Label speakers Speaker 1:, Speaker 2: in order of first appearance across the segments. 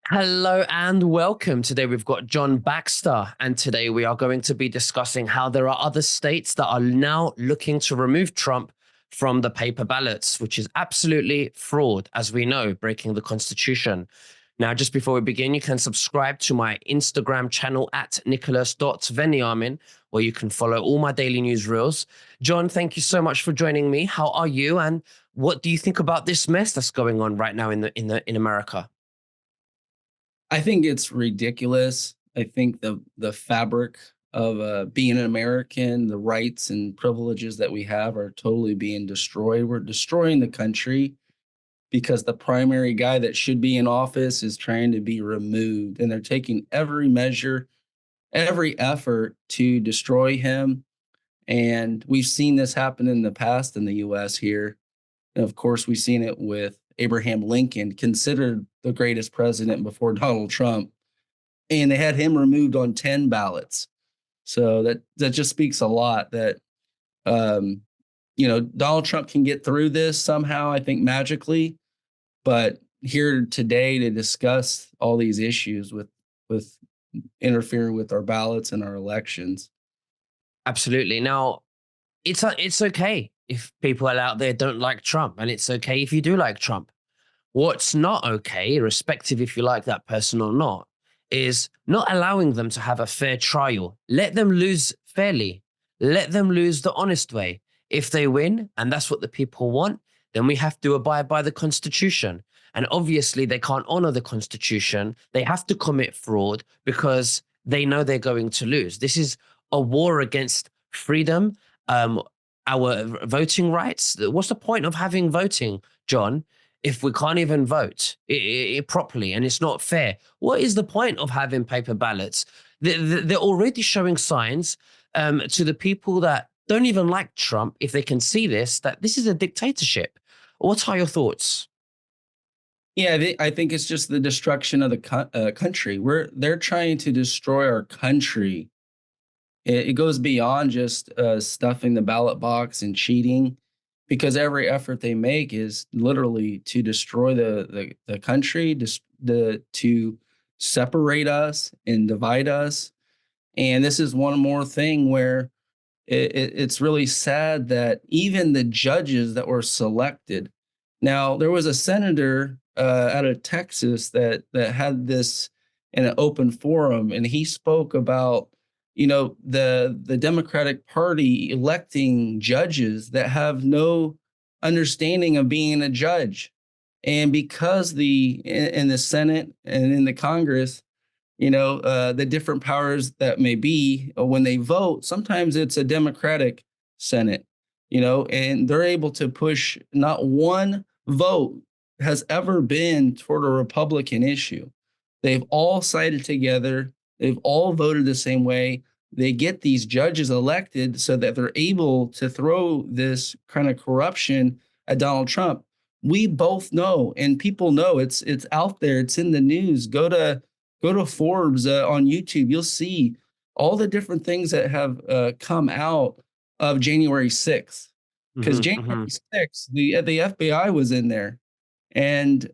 Speaker 1: Hello and welcome. Today we've got John Baxter, and today we are going to be discussing how there are other states that are now looking to remove Trump from the paper ballots, which is absolutely fraud, as we know, breaking the Constitution. Now, just before we begin, you can subscribe to my Instagram channel at nicholas.veniamin, where you can follow all my daily news reels. John, thank you so much for joining me. How are you? And what do you think about this mess that's going on right now in America?
Speaker 2: I think it's ridiculous. I think the fabric of being an American, the rights and privileges that we have are totally being destroyed. We're destroying the country because the primary guy that should be in office is trying to be removed, and they're taking every measure, every effort to destroy him. And we've seen this happen in the past in the U.S. here. And of course, we've seen it with Abraham Lincoln, considered the greatest president before Donald Trump, and they had him removed on 10 ballots. So that just speaks a lot that um, Donald Trump can get through this somehow, I think magically, but here today to discuss all these issues with interfering with our ballots and our elections.
Speaker 1: Absolutely. Now, it's okay if people out there don't like Trump, and it's okay if you do like Trump. What's not okay, irrespective if you like that person or not, is not allowing them to have a fair trial. Let them lose fairly. Let them lose the honest way. If they win, and that's what the people want, then we have to abide by the Constitution. And obviously, they can't honor the Constitution. They have to commit fraud because they know they're going to lose. This is a war against freedom, um, our voting rights. What's the point of having voting, John, if we can't even vote properly and it's not fair? What is the point of having paper ballots? They're already showing signs to the people that don't even like Trump, if they can see this, that this is a dictatorship. What are your thoughts?
Speaker 2: Yeah, I think it's just the destruction of the country. They're trying to destroy our country. It goes beyond just stuffing the ballot box and cheating, because every effort they make is literally to destroy the country, to separate us and divide us. And this is one more thing where it's really sad that even the judges that were selected. Now, there was a senator out of Texas that had this in an open forum, and he spoke about the Democratic Party electing judges that have no understanding of being a judge, and because in the Senate and in the Congress, the different powers that may be, when they vote, sometimes it's a Democratic Senate, and they're able to push. Not one vote has ever been toward a Republican issue. They've all sided together. They've all voted the same way. They get these judges elected so that they're able to throw this kind of corruption at Donald Trump. We both know, and people know, it's out there. It's in the news. Go to Forbes on YouTube. You'll see all the different things that have come out of January 6th. Because
Speaker 1: Hmm.
Speaker 2: January
Speaker 1: Hmm.
Speaker 2: 6th, the FBI was in there, and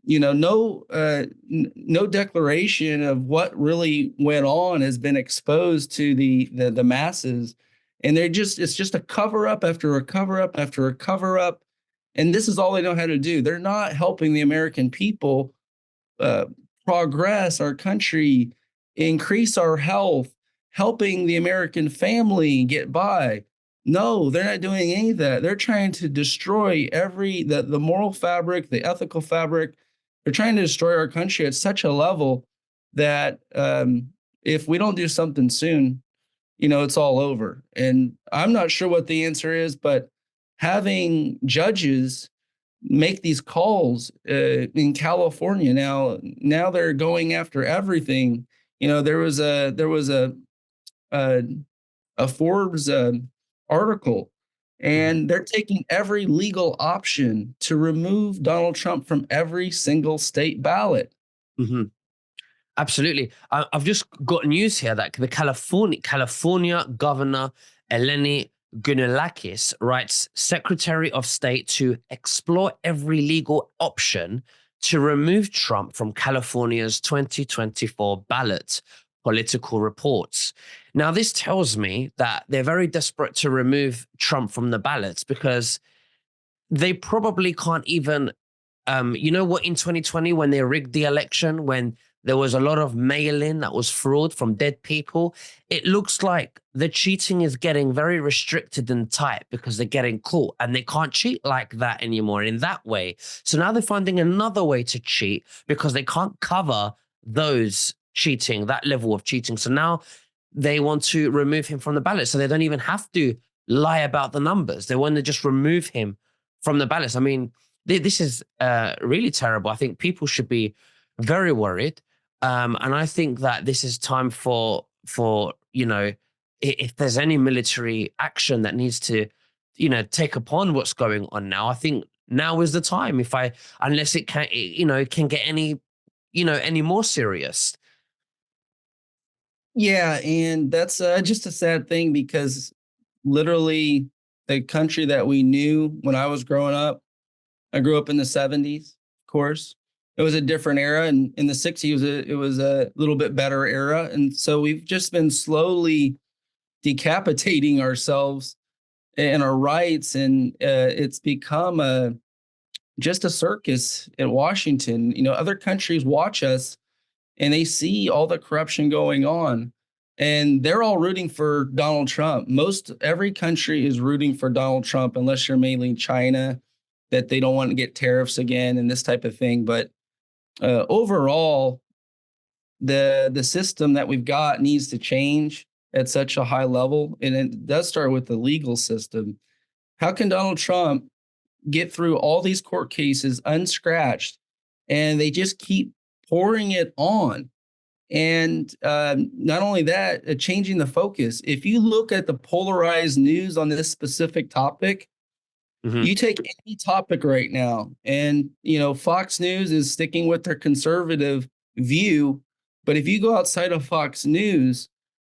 Speaker 2: no declaration of what really went on has been exposed to the masses, and it's just a cover up after a cover up after a cover up, and this is all they know how to do. They're not helping the American people uh, progress our country, increase our health, helping the American family get by. No, they're not doing any of that. They're trying to destroy the moral fabric, the ethical fabric. They're trying to destroy our country at such a level that if we don't do something soon, it's all over. And I'm not sure what the answer is, but having judges make these calls in California now they're going after everything. There was a Forbes article,
Speaker 1: Hmm.
Speaker 2: and they're taking every legal option to remove Donald Trump from every single state ballot.
Speaker 1: Hmm. Absolutely. I've just got news here that the California Governor Eleni Gunilakis writes Secretary of State to explore every legal option to remove Trump from California's 2024 ballot, political reports. Now, this tells me that they're very desperate to remove Trump from the ballots because they probably can't even you know what, in 2020, when they rigged the election, when there was a lot of mail-in that was fraud from dead people, it looks like the cheating is getting very restricted and tight because they're getting caught and they can't cheat like that anymore in that way. So now they're finding another way to cheat because they can't cover those cheating, that level of cheating. So now they want to remove him from the ballot. So they don't even have to lie about the numbers. They want to just remove him from the ballots. I mean, this is really terrible. I think people should be very worried, and I think that this is time for if there's any military action that needs to take upon what's going on now. I think now is the time. If I unless it can get any more serious.
Speaker 2: Yeah, and that's just a sad thing because literally the country that we knew when I was growing up, I grew up in the 70s, of course. It was a different era, and in the 60s, it was a little bit better era. And so we've just been slowly decapitating ourselves and our rights, and it's become just a circus in Washington. Other countries watch us and they see all the corruption going on, and they're all rooting for Donald Trump. Most every country is rooting for Donald Trump, unless you're mainly China, that they don't want to get tariffs again and this type of thing. But overall, the system that we've got needs to change at such a high level, and it does start with the legal system. How can Donald Trump get through all these court cases unscratched, and they just keep pouring it on? And not only that, changing the focus. If you look at the polarized news on this specific topic,
Speaker 1: Mhm.
Speaker 2: you take any topic right now, and Fox News is sticking with their conservative view. But if you go outside of Fox News,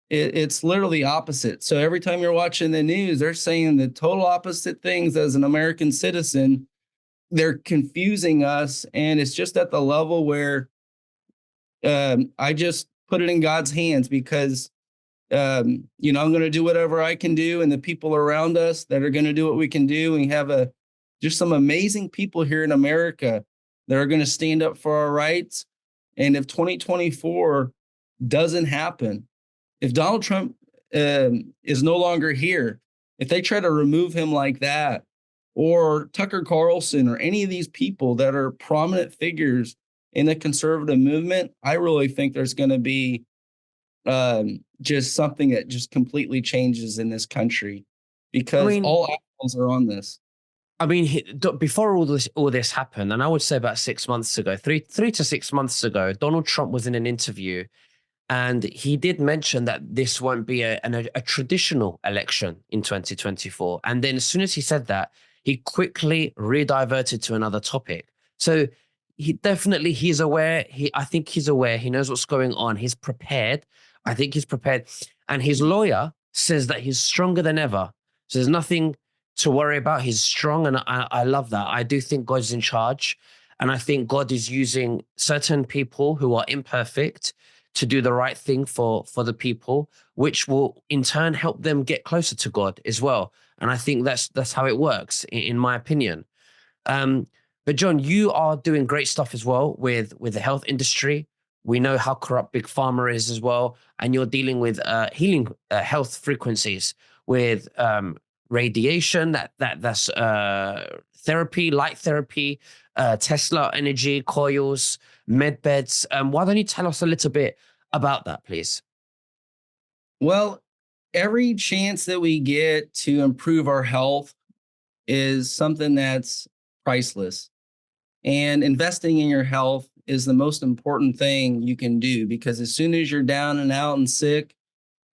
Speaker 2: it's literally opposite. So every time you're watching the news, they're saying the total opposite things as an American citizen. They're confusing us, and it's just at the level where I just put it in God's hands because I'm going to do whatever I can do, and the people around us that are going to do what we can do. And we have just some amazing people here in America that are going to stand up for our rights. And if 2024 doesn't happen, if Donald Trump is no longer here, if they try to remove him like that, or Tucker Carlson, or any of these people that are prominent figures in the conservative movement, I really think there's going to be just something that just completely changes in this country
Speaker 1: I
Speaker 2: because
Speaker 1: mean,
Speaker 2: all eyeballs are on this.
Speaker 1: before all this happened, and I would say about 6 months ago, three to 6 months ago, Donald Trump was in an interview, and he did mention that this won't be a traditional election in 2024. And then as soon as he said that, he quickly rediverted to another topic. So he's aware. I think he's aware. He knows what's going on. He's prepared. I think he's prepared. And his lawyer says that he's stronger than ever. So there's nothing to worry about. He's strong. And I love that. I do think God's in charge. And I think God is using certain people who are imperfect to do the right thing for the people, which will in turn help them get closer to God as well. And I think that's how it works, in my opinion. Um, but John, you are doing great stuff as well with the health industry. We know how corrupt big pharma is as well, and you're dealing with healing health frequencies with radiation. That's therapy, light therapy, Tesla energy coils, med beds. Why don't you tell us a little bit about that, please?
Speaker 2: Well, every chance that we get to improve our health is something that's priceless. And investing in your health is the most important thing you can do because as soon as you're down and out and sick,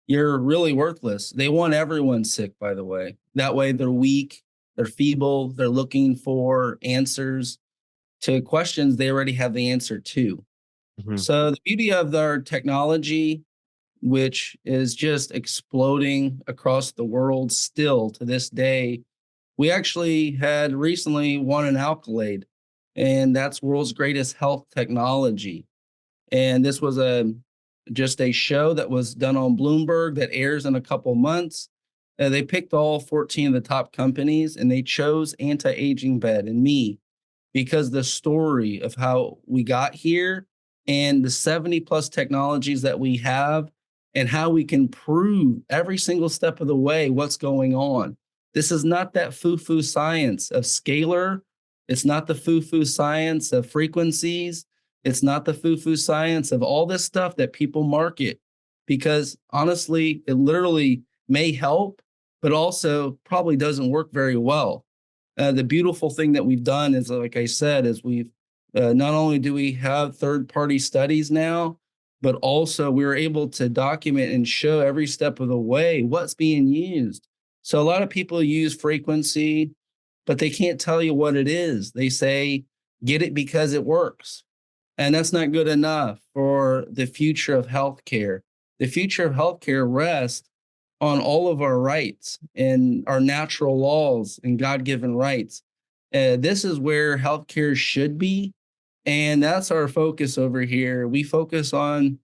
Speaker 2: you're really worthless. They want everyone sick, by the way. That way they're weak, they're feeble, they're looking for answers to questions they already have the answer to.
Speaker 1: Mhm.
Speaker 2: So the beauty of our technology, which is just exploding across the world still to this day, we actually had recently won an accolade and that's world's greatest health technology. And this was a just a show that was done on Bloomberg that airs in a couple months. They picked all 14 of the top companies, and they chose anti-aging bed and me because the story of how we got here and the 70 plus technologies that we have and how we can prove every single step of the way what's going on. This is not that foo-foo science of scalar. It's not the foo-foo science of frequencies. It's not the foo-foo science of all this stuff that people market, because honestly, it literally may help, but also probably doesn't work very well. The beautiful thing that we've done is, like I said, is we've not only do we have third-party studies now, but also we're able to document and show every step of the way what's being used. So a lot of people use frequency, but they can't tell you what it is. They say, get it because it works. And that's not good enough for the future of healthcare. The future of healthcare rests on all of our rights and our natural laws and God given rights. This is where healthcare should be. And that's our focus over here. We focus on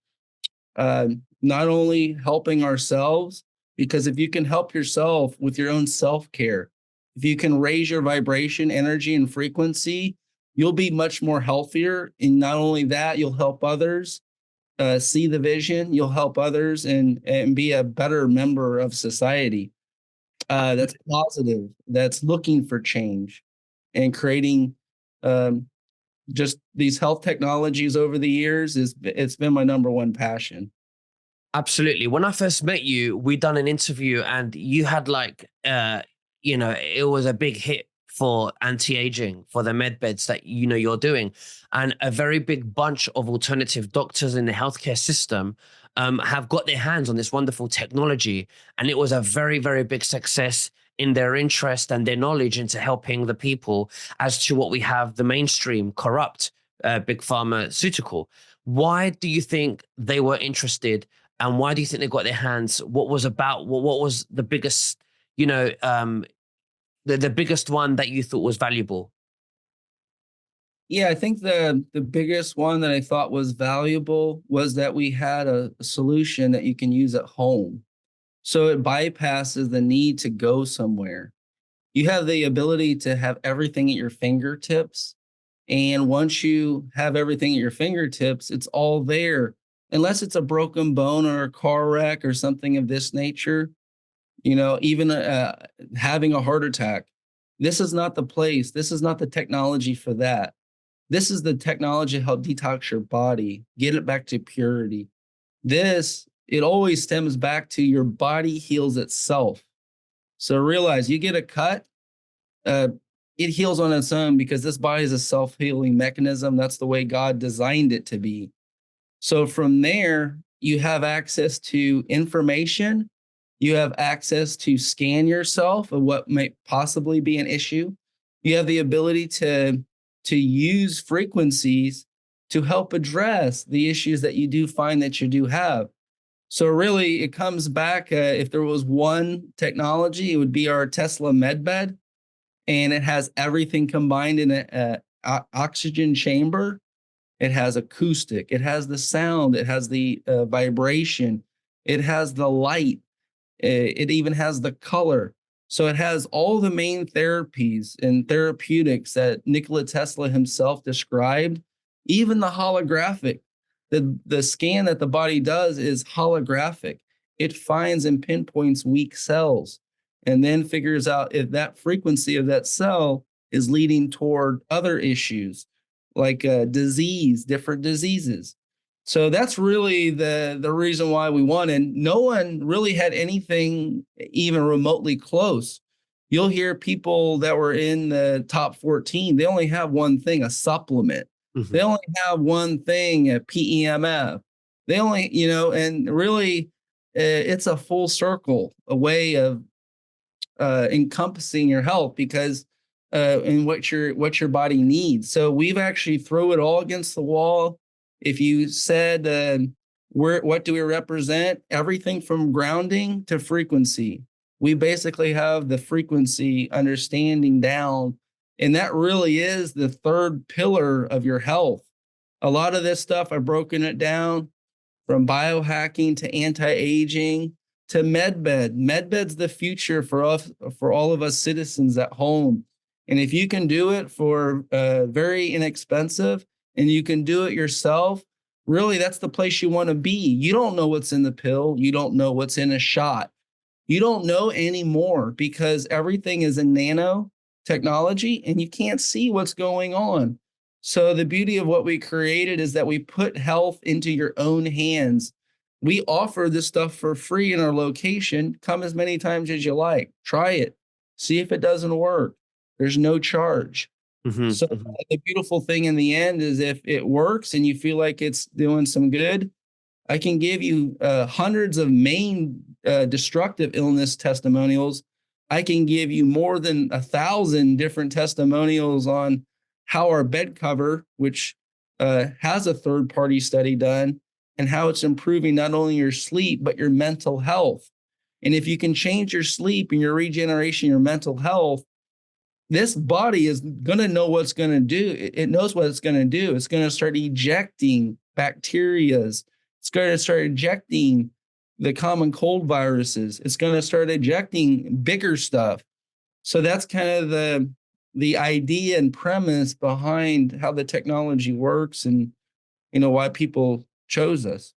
Speaker 2: uh, not only helping ourselves, because if you can help yourself with your own self care, if you can raise your vibration, energy, and frequency, you'll be much more healthier. And not only that, you'll help others see the vision, you'll help others and be a better member of society that's positive, that's looking for change and creating um, just these health technologies over the years is it's been my number one passion.
Speaker 1: Absolutely. When I first met you, we done an interview and you had like it was a big hit for anti-aging, for the med beds that you're doing. And a very big bunch of alternative doctors in the healthcare system have got their hands on this wonderful technology. And it was a very, very big success in their interest and their knowledge into helping the people as to what we have the mainstream corrupt big pharmaceutical. Why do you think they were interested, and why do you think they got their hands? What was the biggest, you know, the biggest one that you thought was valuable?
Speaker 2: Yeah, I think the biggest one that I thought was valuable was that we had a solution that you can use at home. So it bypasses the need to go somewhere. You have the ability to have everything at your fingertips. And once you have everything at your fingertips, it's all there. Unless it's a broken bone or a car wreck or something of this nature, even having a heart attack. This is not the place. This is not the technology for that. This is the technology to help detox your body, get it back to purity. It always stems back to your body heals itself. So realize you get a cut, uh, it heals on its own because this body is a self healing mechanism. That's the way God designed it to be. So from there, you have access to information. You have access to scan yourself of what might possibly be an issue. You have the ability to use frequencies to help address the issues that you do find that you do have. So really, it comes back. If there was one technology, it would be our Tesla MedBed, and it has everything combined in a oxygen chamber. It has acoustic. It has the sound. It has the vibration. It has the light. It even has the color. So it has all the main therapies and therapeutics that Nikola Tesla himself described, even the holographic. The scan that the body does is holographic. It finds and pinpoints weak cells and then figures out if that frequency of that cell is leading toward other issues like disease, different diseases. So that's really the reason why we won. And no one really had anything even remotely close. You'll hear people that were in the top 14, they only have one thing, a supplement. They
Speaker 1: Mhm.
Speaker 2: only have one thing, a PEMF. They only, and really it's a full circle, a way of encompassing your health because and what your body needs. So we've actually throw it all against the wall. If you said what do we represent? Everything from grounding to frequency. We basically have the frequency understanding down, And that really is the third pillar of your health. A lot of this stuff, I've broken it down from biohacking to anti-aging to medbed. Medbed's the future for us, for all of us citizens at home. And if you can do it for very inexpensive and you can do it yourself, really that's the place you want to be. You don't know what's in the pill. You don't know what's in a shot. You don't know anymore because everything is in nano technology and you can't see what's going on. So the beauty of what we created is that we put health into your own hands. We offer this stuff for free in our location. Come as many times as you like. Try it. See if it doesn't work. There's no charge.
Speaker 1: Hmm.
Speaker 2: So the beautiful thing in the end is if it works and you feel like it's doing some good, I can give you hundreds of main destructive illness testimonials. I can give you more than 1,000 different testimonials on how our bed cover, which has a third party study done, and how it's improving not only your sleep, but your mental health. And if you can change your sleep and your regeneration, your mental health, this body is going to know what's going to do. It knows what it's going to do. It's going to start ejecting bacterias. It's going to start ejecting the common cold viruses. It's going to start ejecting bigger stuff. So that's kind of the idea and premise behind how the technology works and why people chose us.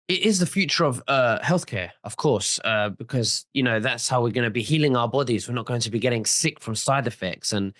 Speaker 1: It is the future of healthcare, of course, because that's how we're going to be healing our bodies. We're not going to be getting sick from side effects. And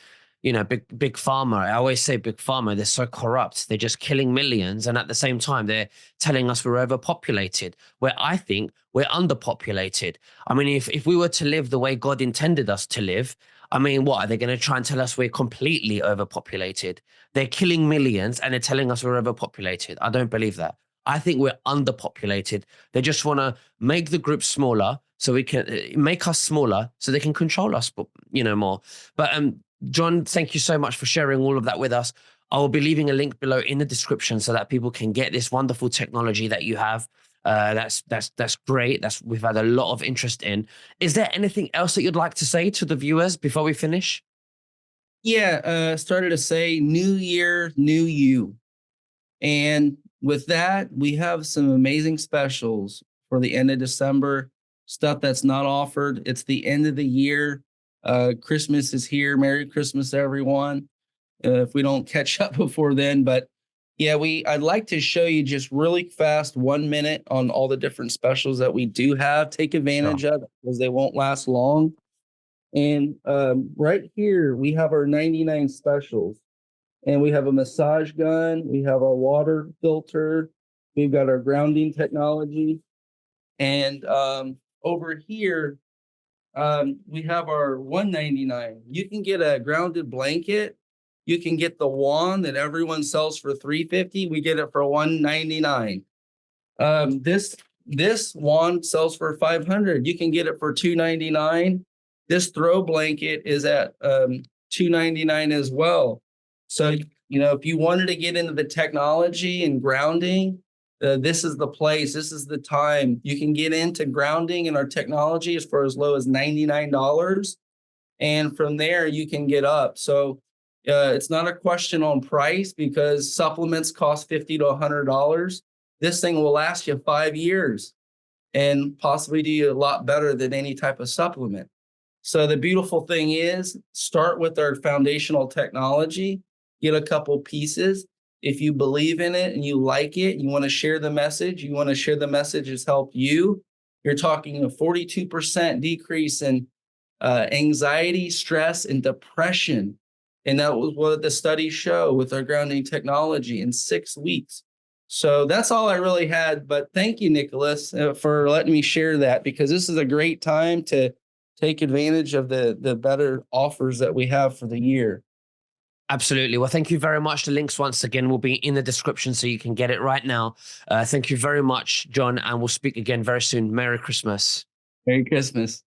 Speaker 1: big pharma. I always say big pharma. They're so corrupt. They're just killing millions, and at the same time, they're telling us we're overpopulated. Where I think we're underpopulated. I mean, if we were to live the way God intended us to live, I mean, what are they going to try and tell us we're completely overpopulated? They're killing millions, and they're telling us we're overpopulated. I don't believe that. I think we're underpopulated. They just want to make the group smaller so we can make us smaller so they can control us, more. But John, thank you so much for sharing all of that with us. I will be leaving a link below in the description so that people can get this wonderful technology that you have. That's great. We've had a lot of interest in. Is there anything else that you'd like to say to the viewers before we finish?
Speaker 2: Yeah, started to say new year, new you. And with that, we have some amazing specials for the end of December, stuff that's not offered. It's the end of the year. Christmas is here. Merry Christmas, everyone. If we don't catch up before then, but yeah, I'd like to show you just really fast 1 minute on all the different specials that we do have. Take
Speaker 1: Sure.
Speaker 2: advantage of it because they won't last long. And right here, we have our 99 specials. And we have a massage gun. We have our water filter. We've got our grounding technology. And over here, we have our 199. You can get a grounded blanket. You can get the wand that everyone sells for 350. We get it for 199. This wand sells for 500. You can get it for 299. This throw blanket is at 299 as well. So, if you wanted to get into the technology and grounding, this is the place. This is the time. You can get into grounding and our technology is for as low as $99. And from there, you can get up. So it's not a question on price because supplements cost $50 to $100. This thing will last you 5 years and possibly do you a lot better than any type of supplement. So the beautiful thing is start with our foundational technology, get a couple pieces. If you believe in it and you like it, you want to share the message, has helped you. You're talking a 42% decrease in anxiety, stress, and depression. And that was what the studies show with our grounding technology in 6 weeks. So that's all I really had. But thank you, Nicholas, for letting me share that because this is a great time to take advantage of the better offers that we have for the year.
Speaker 1: Absolutely. Well, thank you very much. The links, once again, will be in the description so you can get it right now. Thank you very much, John, and we'll speak again very soon. Merry Christmas.
Speaker 2: Merry Christmas.